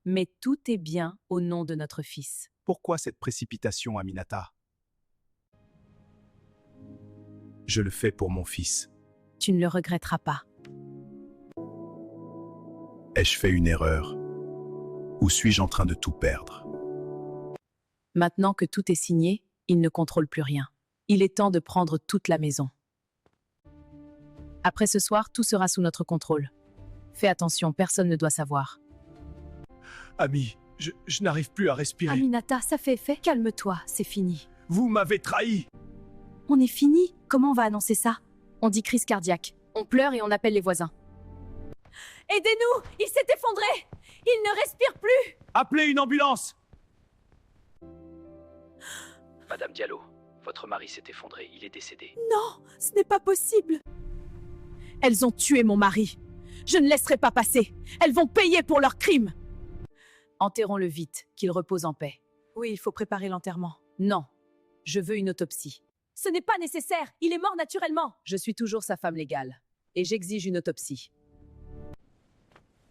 Mais tout est bien au nom de notre fils. Pourquoi cette précipitation, Aminata? Je le fais pour mon fils. Tu ne le regretteras pas. Ai-je fait une erreur? Ou suis-je en train de tout perdre? Maintenant que tout est signé, il ne contrôle plus rien. Il est temps de prendre toute la maison. Après ce soir, tout sera sous notre contrôle. Fais attention, personne ne doit savoir. Ami, je n'arrive plus à respirer. Aminata, ça fait effet. Calme-toi, c'est fini. Vous m'avez trahi! On est fini. Comment on va annoncer ça? On dit crise cardiaque. On pleure et on appelle les voisins. Aidez-nous! Il s'est effondré! Il ne respire plus! Appelez une ambulance! Madame Diallo, votre mari s'est effondré, il est décédé. Non, ce n'est pas possible. Elles ont tué mon mari. Je ne laisserai pas passer. Elles vont payer pour leurs crimes. Enterrons-le vite, qu'il repose en paix. Oui, il faut préparer l'enterrement. Non, je veux une autopsie. Ce n'est pas nécessaire, il est mort naturellement. Je suis toujours sa femme légale. Et j'exige une autopsie.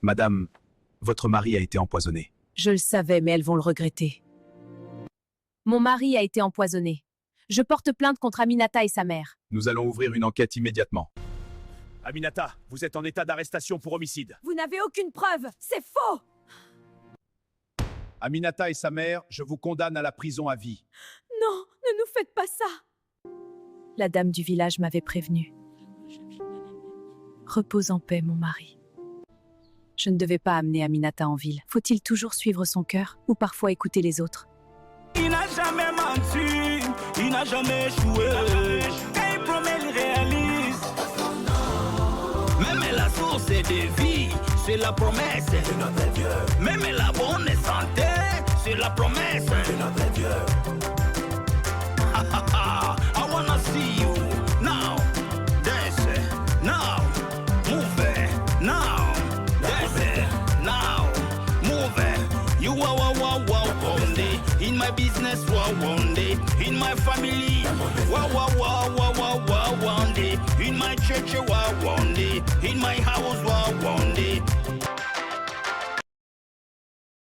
Madame, votre mari a été empoisonné. Je le savais, mais elles vont le regretter. Mon mari a été empoisonné. Je porte plainte contre Aminata et sa mère. Nous allons ouvrir une enquête immédiatement. Aminata, vous êtes en état d'arrestation pour homicide. Vous n'avez aucune preuve, c'est faux! Aminata et sa mère, je vous condamne à la prison à vie. Non, ne nous faites pas ça! La dame du village m'avait prévenu. Repose en paix, mon mari. Je ne devais pas amener Aminata en ville. Faut-il toujours suivre son cœur ou parfois écouter les autres? Il n'a jamais menti, il n'a jamais échoué. Quand il promet, il réalise. Même la source de vie, c'est la promesse de notre Dieu. Même la bonne santé, c'est la promesse de notre Dieu. I wanna see you now, dance now, move now, dance now, move. You are one day in my business, one day in my family, one day in my church, one day in my house.